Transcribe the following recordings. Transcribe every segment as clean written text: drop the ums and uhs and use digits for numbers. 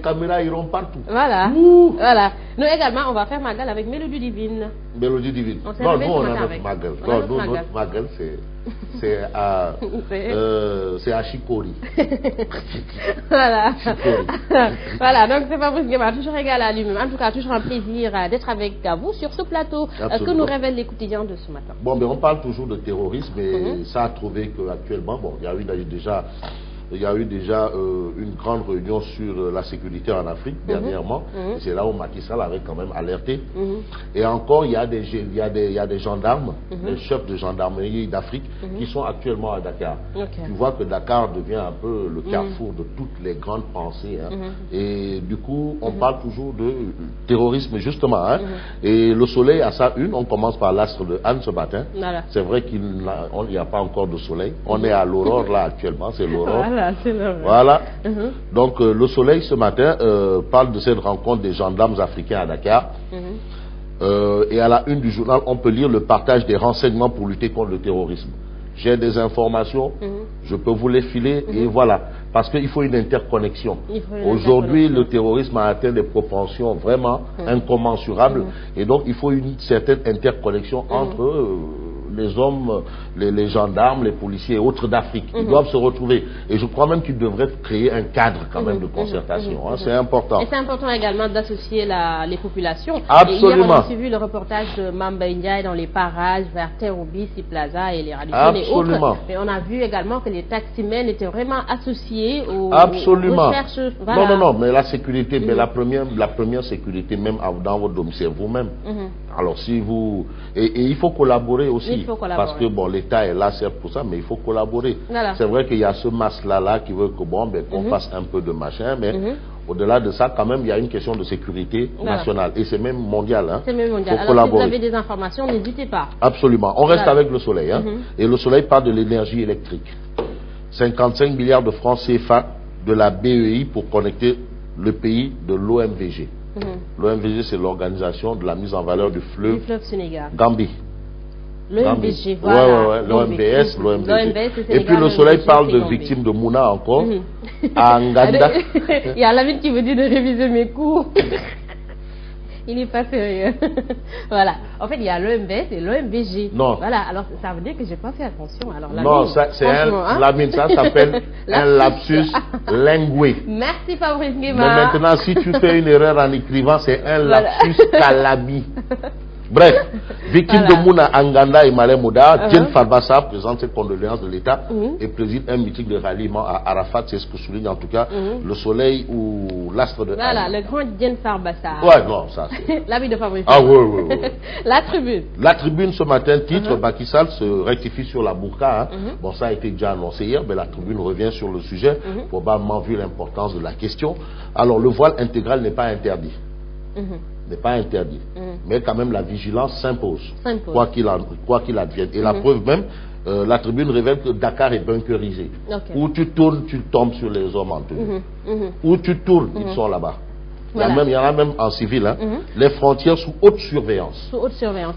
caméras iront partout. Voilà. Voilà. Nous également, on va faire Magal avec Mélodie Divine. Mélodie Divine. Non, nous, on a notre Magal. Non, nous, notre Magal, c'est à Chikori. Voilà. Voilà, donc c'est Fabrice Nguema, toujours égal à lui-même. En tout cas, toujours un plaisir d'être avec vous sur ce plateau. Que nous révèlent les quotidiens de ce matin? Bon, mais on parle toujours de terrorisme, mais ça a trouvé qu'actuellement, bon, il y a eu déjà une grande réunion sur la sécurité en Afrique dernièrement. C'est là où Macky Sall avait quand même alerté. Et encore, il y a des gendarmes, les chefs de gendarmerie d'Afrique qui sont actuellement à Dakar. Tu vois que Dakar devient un peu le carrefour de toutes les grandes pensées. Et du coup, on parle toujours de terrorisme justement. Et le soleil a sa une. On commence par l'astre de Anne ce matin. C'est vrai qu'il n'y a pas encore de soleil. On est à l'aurore là actuellement, c'est l'aurore. Voilà. Donc le soleil ce matin parle de cette rencontre des gendarmes africains à Dakar. Et à la une du journal, on peut lire le partage des renseignements pour lutter contre le terrorisme. J'ai des informations, je peux vous les filer et voilà. Parce qu'il faut une interconnexion. Aujourd'hui, le terrorisme a atteint des proportions vraiment incommensurables. Et donc, il faut une certaine interconnexion entre les hommes, les gendarmes, les policiers et autres d'Afrique. Ils doivent se retrouver. Et je crois même qu'ils devraient créer un cadre quand même de concertation. C'est important. Et c'est important également d'associer les populations. Absolument. Et hier, on a suivi le reportage de Mamba Ndiaye dans les parages vers Terroubis, Plaza et les Radisson et autres. Mais on a vu également que les taximens étaient vraiment associés aux recherches. Voilà. Non, mais la sécurité, mais la première sécurité, même dans votre domicile, vous-même. Alors si vous... Et il faut collaborer aussi. Parce que bon, l'État est là, certes pour ça, mais il faut collaborer. C'est vrai qu'il y a ce masque-là qui veut que qu'on fasse un peu de machin, mais au-delà de ça, quand même, il y a une question de sécurité nationale. Et c'est même mondial. C'est même mondial. Alors, si vous avez des informations, n'hésitez pas. Absolument. On reste avec le soleil. Et le soleil parle de l'énergie électrique. 55 milliards de francs CFA de la BEI pour connecter le pays de l'OMVG. L'OMVG, c'est l'organisation de la mise en valeur du fleuve Sénégal. Gambie. L'OMVG, voilà. L'OMVS, l'OMVG. Et puis le soleil parle de victimes de Mouna encore, à Nganda. Il y a Lamine qui me dit de réviser mes cours. Il n'est pas sérieux. Voilà. En fait, il y a l'OMVS et l'OMVG. Non. Voilà. Alors, ça veut dire que je n'ai pas fait attention. Alors, non, Lamine, ça s'appelle un lapsus lingué. Merci Fabrice Nguema. Mais maintenant, si tu fais une erreur en écrivant, c'est un lapsus calabi. Bref, victime de Mouna Anganda et Malem Mouda, Jen Farbassa présente ses condoléances de l'État et préside un meeting de ralliement à Arafat. C'est ce que souligne en tout cas le soleil ou l'astre de Voilà, le grand Jen Farbassa. Ouais, non, ça c'est... L'ami de Fabrice. Ah oui. La tribune. La tribune ce matin, titre, Macky Sall se rectifie sur la burqa. Bon, ça a été déjà annoncé hier, mais la tribune revient sur le sujet, probablement vu l'importance de la question. Alors, le voile intégral n'est pas interdit. N'est pas interdit. Mais quand même la vigilance s'impose, quoi qu'il advienne. Et la preuve même, la tribune révèle que Dakar est bunkerisé. Où tu tournes, tu tombes sur les hommes en tenue. Où tu tournes, ils sont là-bas. Il y en a même en civil. Les frontières sous haute surveillance. Sous haute surveillance.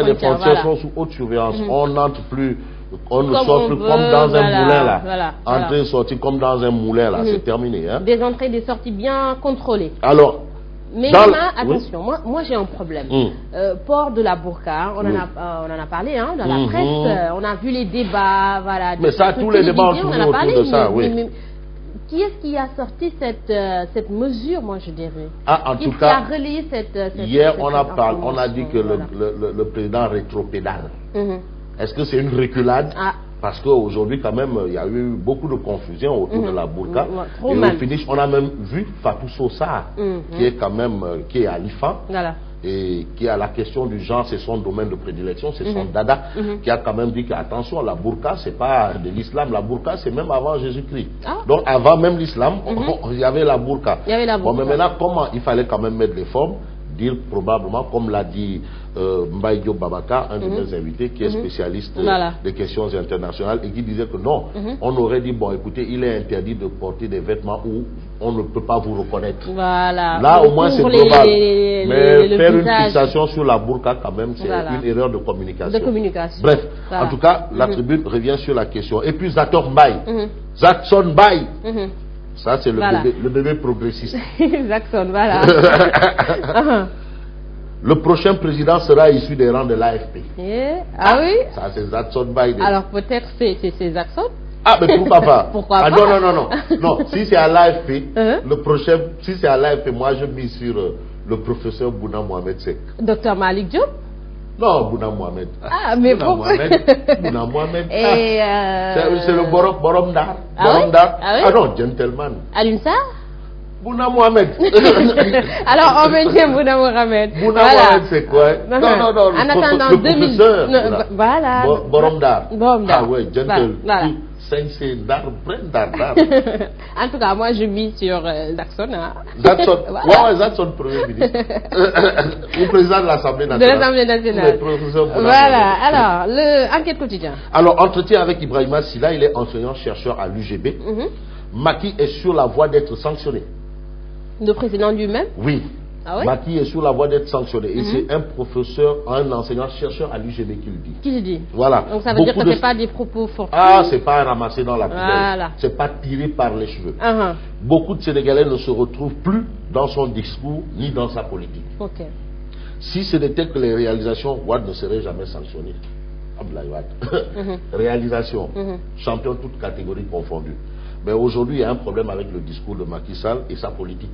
Les frontières sont sous haute surveillance. On n'entre plus... On ne sort plus comme dans un moulin là. Entrer et sortir comme dans un moulin là. C'est terminé. Des entrées et des sorties bien contrôlées. Alors... Mais attention, moi j'ai un problème. Port de la burqa, on en a parlé dans la presse, on a vu les débats, voilà. Mais ça, tous les débats ont tourné autour de ça, mais qui est-ce qui a sorti cette mesure, moi je dirais? En tout cas, a relayé cette hier on a dit que le président rétropédale. Est-ce que c'est une reculade? Parce qu'aujourd'hui, quand même, il y a eu beaucoup de confusion autour de la burqa. Et au finish, on a même vu Fatou Sosa, qui est quand même, qui est à l'IFA, et qui a la question du genre, c'est son domaine de prédilection, c'est son dada, qui a quand même dit qu'attention, la burqa, c'est pas de l'islam, la burqa, c'est même avant Jésus-Christ. Donc, avant même l'islam, il y avait la burqa. Bon, mais maintenant, comment il fallait quand même mettre les formes? Dire probablement, comme l'a dit Mbaye Diop Babaka, un de mes invités, qui est spécialiste des questions internationales, et qui disait que non, on aurait dit, bon écoutez, il est interdit de porter des vêtements où on ne peut pas vous reconnaître. Là au moins c'est global. Mais faire une fixation sur la burqa quand même, c'est une erreur de communication. Bref, en tout cas, la tribune revient sur la question. Et puis Zator Mbaye, Zatson Mbaye, Ça, c'est le bébé progressiste. Jackson, voilà. Le prochain président sera issu des rangs de l'AFP. Ah oui? Ça, c'est Jackson Biden. Alors, peut-être c'est Jackson? Ah, mais pourquoi pas? Pourquoi pas? Non, si c'est à l'AFP, le prochain, si c'est à l'AFP, moi je mise sur le professeur Bouna Mohamed Sek. Docteur Malik Diop? Non, Bouna Mohamed. Ah, mais pourquoi? Bouna Mohamed. C'est le Borom Dar. Ah non, gentleman. Alioune Sarr? Bouna Mohamed. Alors, on maintient Bouna Mohamed. Bouna Mohamed, c'est quoi? Non. En attendant 2000. Voilà. Borom Dar. Ah ouais, gentleman. Voilà. C'est Dar. En tout cas, moi, je vis sur Jackson. Jackson. Ouais, Jackson, Premier ministre. Ou président de l'Assemblée nationale. De l'Assemblée nationale. Voilà. Alors, l'enquête quotidienne. Alors, entretien avec Ibrahima Silla, il est enseignant-chercheur à l'UGB. Macky est sur la voie d'être sanctionné. Le président lui-même? Oui. Ah oui? Macky est sur la voie d'être sanctionné. Et c'est un professeur, un enseignant-chercheur à l'UGB qui le dit. Qui le dit? Voilà. Donc ça veut dire que ce n'est pas des propos fortuits. Ah, c'est pas ramassé dans la poubelle. Voilà. C'est pas tiré par les cheveux. Beaucoup de Sénégalais ne se retrouvent plus dans son discours ni dans sa politique. Ok. Si ce n'était que les réalisations, Wade ne serait jamais sanctionné. Abdoulaye Wade. Réalisation. Champion toutes catégories confondues. Mais aujourd'hui, il y a un problème avec le discours de Macky Sall et sa politique.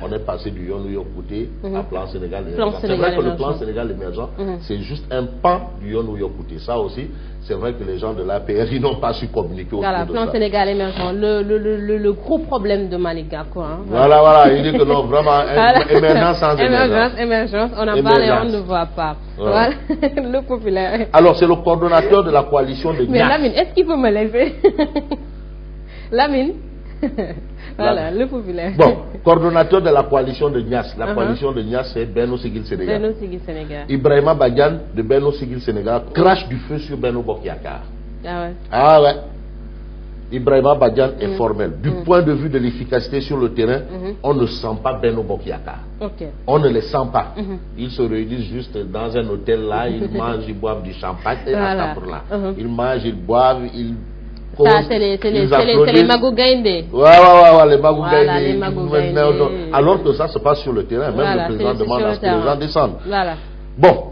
On est passé du Yon New Kouté à plan Sénégal émergent. C'est vrai que le plan Sénégal émergent, c'est juste un pan du Yon New Kouté. Ça aussi, c'est vrai que les gens de l'APR, ils n'ont pas su communiquer autour de ça. Plan Sénégal émergent, le gros problème de Malick Gakou. Voilà, il dit que non, vraiment, émergence sans émergence. Émergence, on en parle et on ne voit pas. Voilà. Le populaire. Alors, c'est le coordonnateur de la coalition de Niass. Mais Lamine, est-ce qu'il peut me laisser? Lamine. Voilà, le populaire. Bon, coordonnateur de la coalition de Niass. La coalition de Niass, c'est Benno Siggil Sénégal. Benno Siggil Sénégal. Ibrahima Badiane de Benno Siggil Sénégal crache du feu sur Benno Bokk Yakaar. Ah ouais. Ah ouais. Ibrahima Badiane est formel. Du point de vue de l'efficacité sur le terrain, on ne sent pas Benno Bokk Yakaar. On ne les sent pas. Ils se réunissent juste dans un hôtel là, ils mangent, ils boivent du champagne et voilà. Ils mangent, ils boivent, ils... Ça, c'est les Magou Gaïndé. Ouais, les Magou Gaïndé. Alors que ça se passe sur le terrain. Même le président demande à ce que les gens descendent. Voilà. Bon,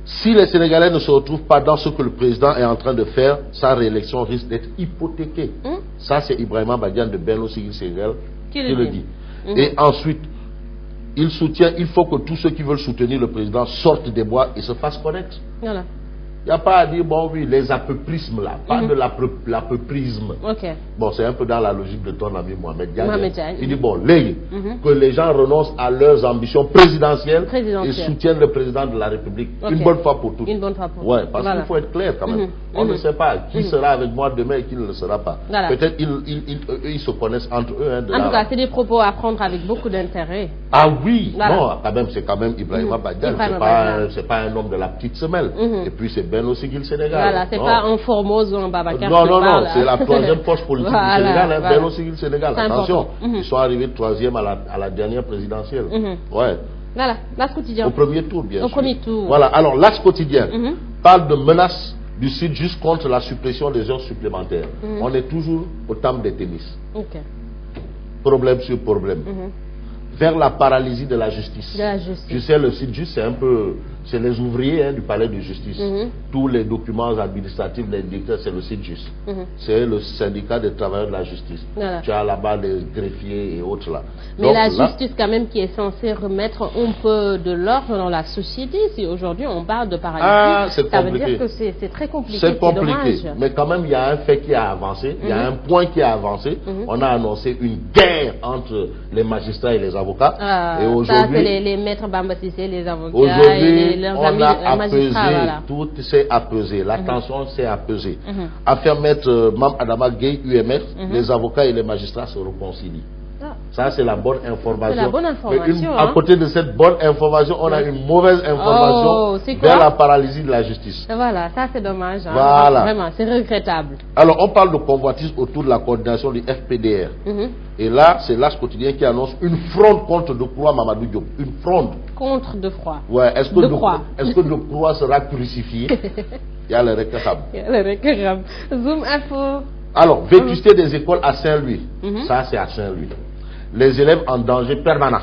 si les Sénégalais ne se retrouvent pas dans ce que le président est en train de faire, sa réélection risque d'être hypothéquée. Ça, c'est Ibrahima Badiane de Benno Siggil Sénégal qui le dit. Et ensuite, il faut que tous ceux qui veulent soutenir le président sortent des bois et se fassent connaître. Voilà. Il n'y a pas à dire, bon oui, les apeuprismes là, pas de l'apeuprisme. Bon, c'est un peu dans la logique de ton ami Mohamed Diagne. Il dit, bon, que les gens renoncent à leurs ambitions présidentielles et soutiennent le président de la République. Une bonne fois pour toutes. Une bonne fois pour toutes. Ouais, parce qu'il faut être clair quand même. On ne sait pas qui sera avec moi demain et qui ne le sera pas. Peut-être ils se connaissent entre eux. En tout cas, c'est des propos à prendre avec beaucoup d'intérêt. Ah oui, non, quand même, c'est quand même Ibrahima Badiane. C'est pas un homme de la petite semelle. Et puis c'est Benno Siggil Sénégal. Voilà, c'est pas un Formose ou un Babacar. Non, c'est la troisième force politique du Sénégal, Benno Siggil Sénégal. Attention, ils sont arrivés troisième à la dernière présidentielle. Ouais. Voilà, l'As quotidien. Au premier tour, bien sûr. Au premier tour. Voilà, alors l'As quotidien parle de menaces du site juste contre la suppression des heures supplémentaires. On est toujours au terme des tennis. Problème sur problème. Vers la paralysie de la justice. Tu sais, le site juste, c'est un peu... C'est les ouvriers du palais de justice. Tous les documents administratifs, les directeurs, c'est le site juste. C'est le syndicat des travailleurs de la justice. Tu as là-bas les greffiers et autres là. Mais donc, la justice quand même qui est censée remettre un peu de l'ordre dans la société. Si aujourd'hui on parle de paralysie, ça veut dire que c'est très compliqué. C'est compliqué. Mais quand même, il y a un fait qui a avancé. Il y a un point qui a avancé. On a annoncé une guerre entre les magistrats et les avocats. Et aujourd'hui, c'est les maîtres Bamba Cissé, les avocats. Aujourd'hui, on a apaisé, tout s'est apaisé, la tension s'est apaisée. Affaire maître Mam Adama Gueye, UMF, les avocats et les magistrats se réconcilient. Ça, c'est la bonne information. C'est la bonne information. Mais à côté de cette bonne information, on a une mauvaise information vers la paralysie de la justice. Voilà, ça c'est dommage. Voilà. Vraiment, c'est regrettable. Alors, on parle de convoitise autour de la coordination du FPDR. Et là, c'est l'As quotidien qui annonce une fronde contre Decroix Mamadou Diop. Une fronde. Contre Decroix. Ouais, est-ce que Decroix sera crucifié? Il y a le récurable. Il y a le récurable. Zoom Info. Alors, vétusté des écoles à Saint-Louis. Ça, c'est à Saint-Louis. Les élèves en danger permanent.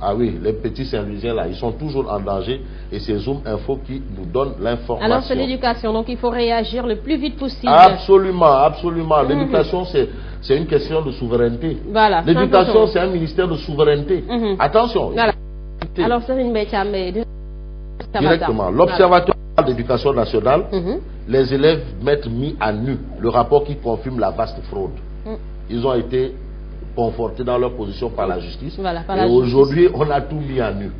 Ah oui, les petits Saint-Louisiens là, ils sont toujours en danger et c'est Zoom Info qui nous donne l'information. Alors c'est l'éducation, donc il faut réagir le plus vite possible. Absolument, absolument. L'éducation, c'est une question de souveraineté. Voilà. L'éducation, c'est un ministère de souveraineté. Attention. Voilà. Alors Serigne Mbaye Thiam, directement. L'Observatoire d'éducation nationale, les élèves mettent mis à nu le rapport qui confirme la vaste fraude. Ils ont été confortés dans leur position par la justice. Voilà, et aujourd'hui, on a tout mis à nu.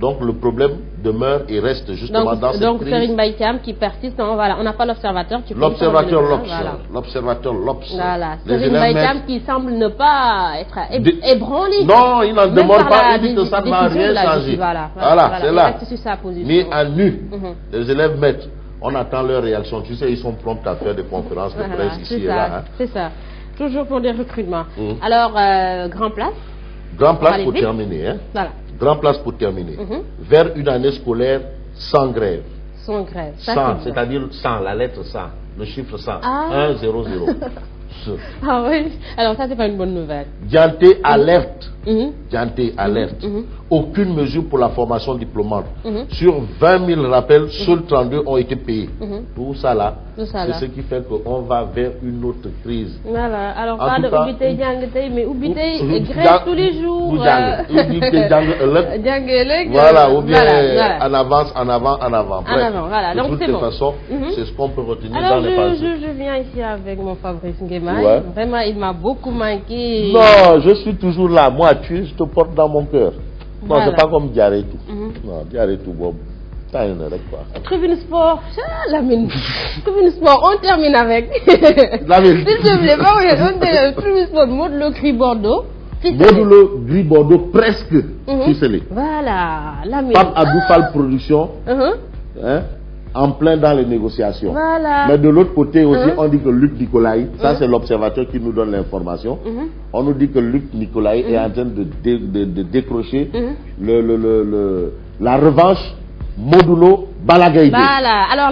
Donc le problème demeure et reste justement dans cette crise. Donc Serigne Mbaye Thiam qui persiste, voilà, on n'a pas l'observateur. L'observateur l'observateur l'Obs. Voilà. Serigne Mbaye Thiam qui semble ne pas être ébranlé. Non, il n'en demande pas, il dit que ça ne va rien changer. Voilà, c'est là. Mis à nu. Les élèves mettent. On attend leur réaction. Tu sais, ils sont prompts à faire des conférences de presse ici et là. C'est ça. Toujours pour des recrutements. Alors, Grand Place. Grand Place pour terminer. Hein? Voilà. Grand Place pour terminer. Vers une année scolaire sans grève. Sans grève. Sans, c'est-à-dire 100, la lettre 100, le chiffre 100. 1, 0, 0. Ah oui. Alors ça, c'est pas une bonne nouvelle. Dianté alerte. Dianté alerte. Aucune mesure pour la formation diplômante. Sur 20 000 rappels, seuls 32 ont été payés. Tout ça là, c'est ce qui fait qu'on va vers une autre crise. Voilà. Alors pas de Oubité Djangete, mais Oubité grève tous les jours. Oubité Djangete. Voilà, ou bien en avance, en avant, en avant. En avant, voilà. Donc de toute façon, c'est ce qu'on peut retenir dans les pages. Je viens ici avec mon Fabrice Nguema. Vraiment, il m'a beaucoup manqué. Non, je suis toujours là. Moi, je te porte dans mon cœur. Non, c'est pas comme Diaré tout. Non, Diaré tout, Bob. Tribune Sport. Tribune Sport, on termine avec. S'il te plaît, on Tribune Sport, Modulo Gris Bordeaux. Modulo Gris Bordeaux, presque ficelé. Voilà. Pape Adoufal Production. En plein dans les négociations. Voilà. Mais de l'autre côté aussi, on dit que Luc Nicolaï, ça c'est l'observateur qui nous donne l'information, on nous dit que Luc Nicolaï est en train de décrocher la revanche Modulo Balagaïde. Voilà. Alors,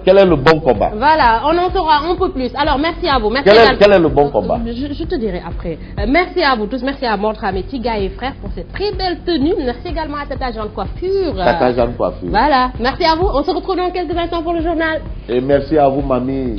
quel est le bon combat? Voilà, on en saura un peu plus. Alors, merci à vous. Merci quel est le bon combat? Je te dirai après. Merci à vous tous. Merci à Mortramé, Tiga et frères pour cette très belle tenue. Merci également à cet agent de coiffure. Cet agent de coiffure. Voilà. Merci à vous. On se retrouve dans quelques instants pour le journal. Et merci à vous, mamie.